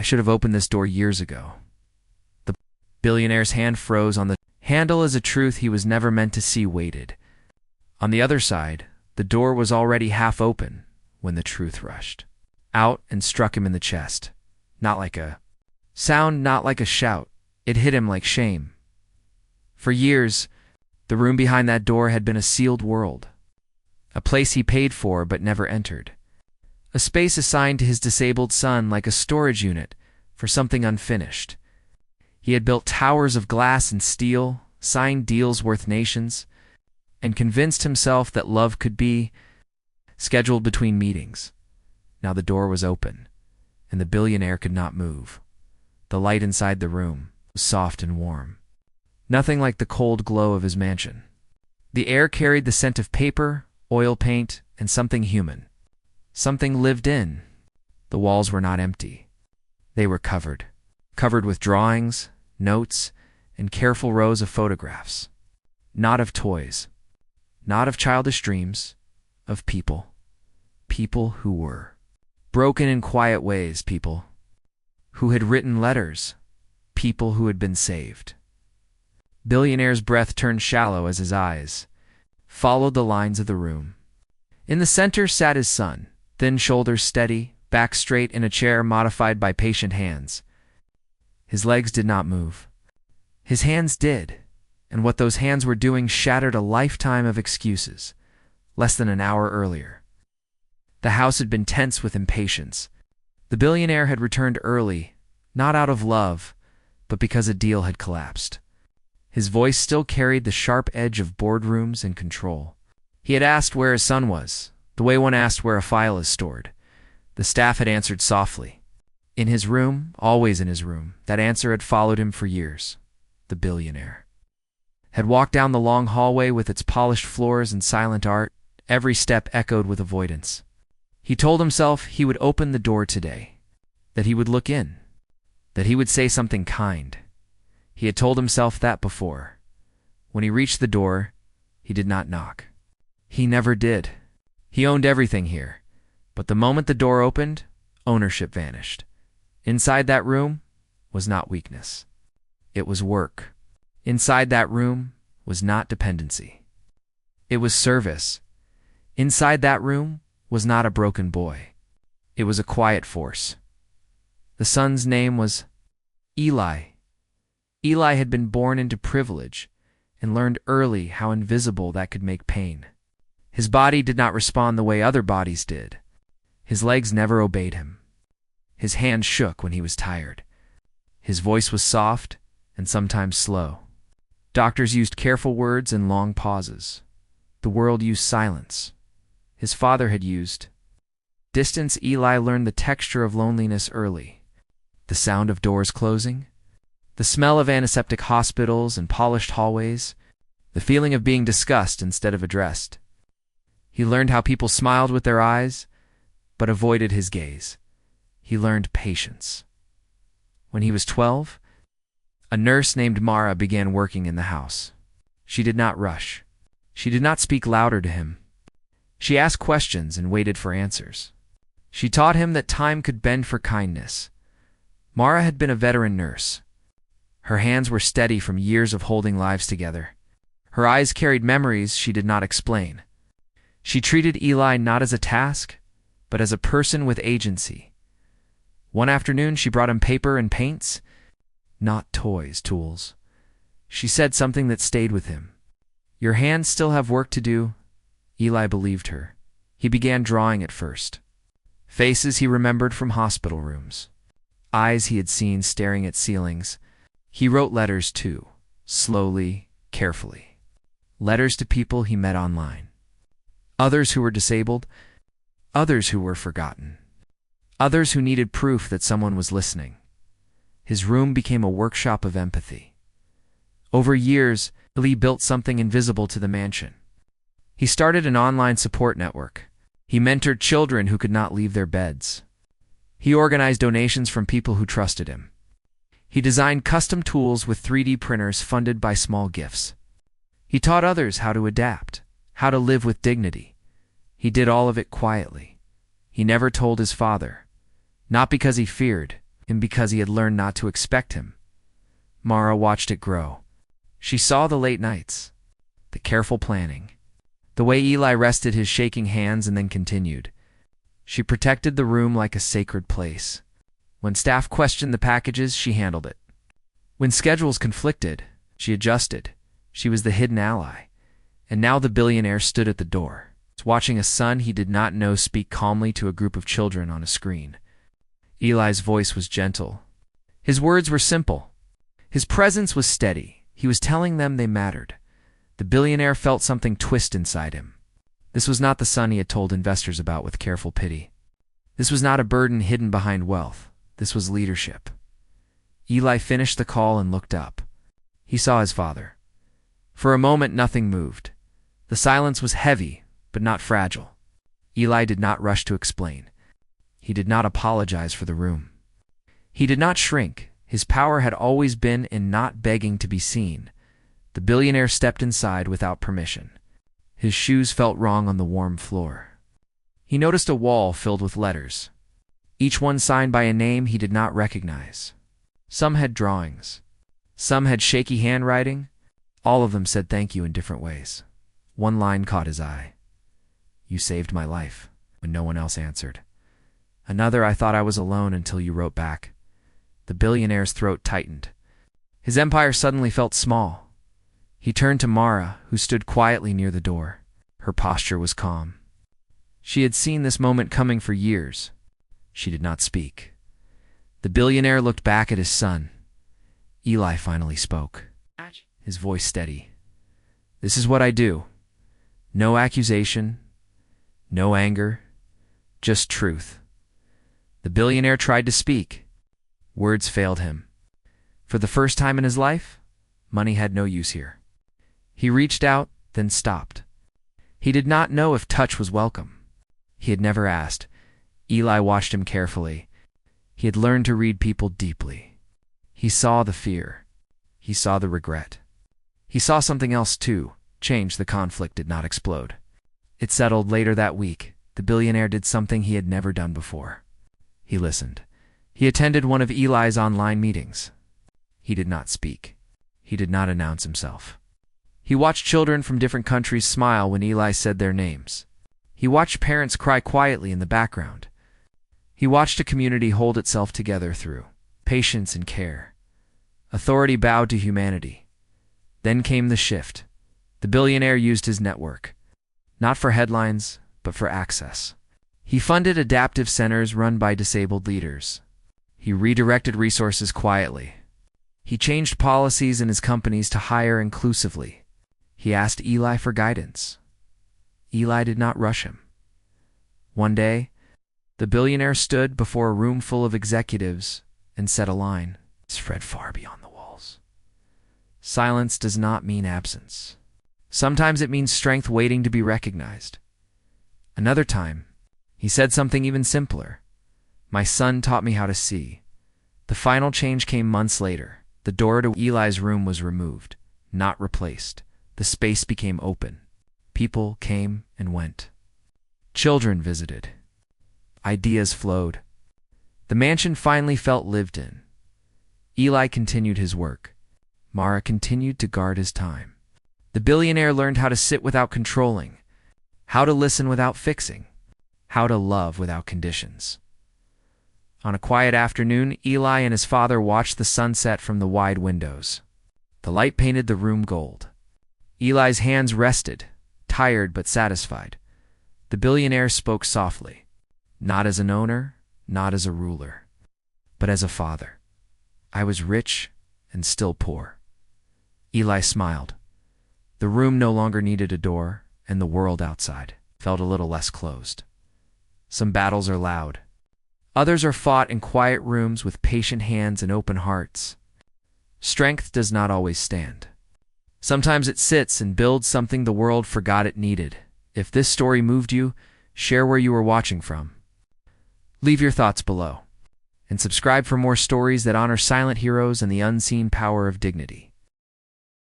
I should have opened this door years ago. The billionaire's hand froze on the handle as a truth he was never meant to see waited. On the other side, the door was already half open when the truth rushed out and struck him in the chest. Not like a sound, not like a shout. It hit him like shame. For years, the room behind that door had been a sealed world, a place he paid for but never entered, a space assigned to his disabled son like a storage unit for something unfinished. He had built towers of glass and steel, signed deals worth nations, and convinced himself that love could be scheduled between meetings. Now the door was open, and the billionaire could not move. The light inside the room was soft and warm, nothing like the cold glow of his mansion. The air carried the scent of paper, oil paint, and something human. Something lived in. The walls were not empty. They were covered with drawings, notes, and careful rows of photographs. Not of toys, not of childish dreams, of people. People who were broken in quiet ways, people who had written letters, people who had been saved. Billionaire's breath turned shallow as his eyes followed the lines of the room. In the center sat his son, thin shoulders steady, back straight in a chair modified by patient hands. His legs did not move. His hands did, and what those hands were doing shattered a lifetime of excuses. Less than an hour earlier, the house had been tense with impatience. The billionaire had returned early, not out of love, but because a deal had collapsed. His voice still carried the sharp edge of boardrooms and control. He had asked where his son was, the way one asked where a file is stored. The staff had answered softly. In his room, always in his room. That answer had followed him for years. The billionaire had walked down the long hallway with its polished floors and silent art, every step echoed with avoidance. He told himself he would open the door today, that he would look in, that he would say something kind. He had told himself that before. When he reached the door, he did not knock. He never did. He owned everything here. But the moment the door opened, ownership vanished. Inside that room was not weakness. It was work. Inside that room was not dependency. It was service. Inside that room was not a broken boy. It was a quiet force. The son's name was Eli. Eli had been born into privilege and learned early how invisible that could make pain. His body did not respond the way other bodies did. His legs never obeyed him. His hands shook when he was tired. His voice was soft and sometimes slow. Doctors used careful words and long pauses. The world used silence. His father had used distance. Eli learned the texture of loneliness early. The sound of doors closing, the smell of antiseptic hospitals and polished hallways, the feeling of being discussed instead of addressed. He learned how people smiled with their eyes, but avoided his gaze. He learned patience. When he was 12, a nurse named Mara began working in the house. She did not rush. She did not speak louder to him. She asked questions and waited for answers. She taught him that time could bend for kindness. Mara had been a veteran nurse. Her hands were steady from years of holding lives together. Her eyes carried memories she did not explain. She treated Eli not as a task, but as a person with agency. One afternoon, she brought him paper and paints, not toys, tools. She said something that stayed with him. "Your hands still have work to do." Eli believed her. He began drawing at first. Faces he remembered from hospital rooms. Eyes he had seen staring at ceilings. He wrote letters too, slowly, carefully. Letters to people he met online. Others who were disabled, others who were forgotten, others who needed proof that someone was listening. His room became a workshop of empathy. Over years, Eli built something invisible to the mansion. He started an online support network. He mentored children who could not leave their beds. He organized donations from people who trusted him. He designed custom tools with 3D printers funded by small gifts. He taught others how to adapt, how to live with dignity. He did all of it quietly. He never told his father, not because he feared him because he had learned not to expect him. Mara watched it grow. She saw the late nights, the careful planning, the way Eli rested his shaking hands and then continued. She protected the room like a sacred place. When staff questioned the packages, she handled it. When schedules conflicted, she adjusted. She was the hidden ally. And now the billionaire stood at the door, watching a son he did not know speak calmly to a group of children on a screen. Eli's voice was gentle. His words were simple. His presence was steady. He was telling them they mattered. The billionaire felt something twist inside him. This was not the son he had told investors about with careful pity. This was not a burden hidden behind wealth. This was leadership. Eli finished the call and looked up. He saw his father. For a moment, nothing moved. The silence was heavy, but not fragile. Eli did not rush to explain. He did not apologize for the room. He did not shrink. His power had always been in not begging to be seen. The billionaire stepped inside without permission. His shoes felt wrong on the warm floor. He noticed a wall filled with letters, each one signed by a name he did not recognize. Some had drawings. Some had shaky handwriting. All of them said thank you in different ways. One line caught his eye. "You saved my life," when no one else answered. Another, "I thought I was alone until you wrote back." The billionaire's throat tightened. His empire suddenly felt small. He turned to Mara, who stood quietly near the door. Her posture was calm. She had seen this moment coming for years. She did not speak. The billionaire looked back at his son. Eli finally spoke, his voice steady. "This is what I do. No accusation, no anger, just truth." The billionaire tried to speak. Words failed him. For the first time in his life, money had no use here. He reached out, then stopped. He did not know if touch was welcome. He had never asked. Eli watched him carefully. He had learned to read people deeply. He saw the fear. He saw the regret. He saw something else too. Change. The conflict did not explode. It settled. Later that week. The billionaire did something he had never done before. He listened. He attended one of Eli's online meetings. He did not speak. He did not announce himself. He watched children from different countries smile when Eli said their names. He watched parents cry quietly in the background. He watched a community hold itself together through patience and care. Authority bowed to humanity. Then came the shift. The billionaire used his network, not for headlines, but for access. He funded adaptive centers run by disabled leaders. He redirected resources quietly. He changed policies in his companies to hire inclusively. He asked Eli for guidance. Eli did not rush him. One day, the billionaire stood before a room full of executives and said a line spread far beyond the walls. Silence does not mean absence. Sometimes it means strength waiting to be recognized. Another time, he said something even simpler. "My son taught me how to see." The final change came months later. The door to Eli's room was removed, not replaced. The space became open. People came and went. Children visited. Ideas flowed. The mansion finally felt lived in. Eli continued his work. Mara continued to guard his time. The billionaire learned how to sit without controlling, how to listen without fixing, how to love without conditions. On a quiet afternoon, Eli and his father watched the sunset from the wide windows. The light painted the room gold. Eli's hands rested, tired but satisfied. The billionaire spoke softly, not as an owner, not as a ruler, but as a father. "I was rich and still poor." Eli smiled. The room no longer needed a door, and the world outside felt a little less closed. Some battles are loud. Others are fought in quiet rooms with patient hands and open hearts. Strength does not always stand. Sometimes it sits and builds something the world forgot it needed. If this story moved you, share where you were watching from. Leave your thoughts below. And subscribe for more stories that honor silent heroes and the unseen power of dignity.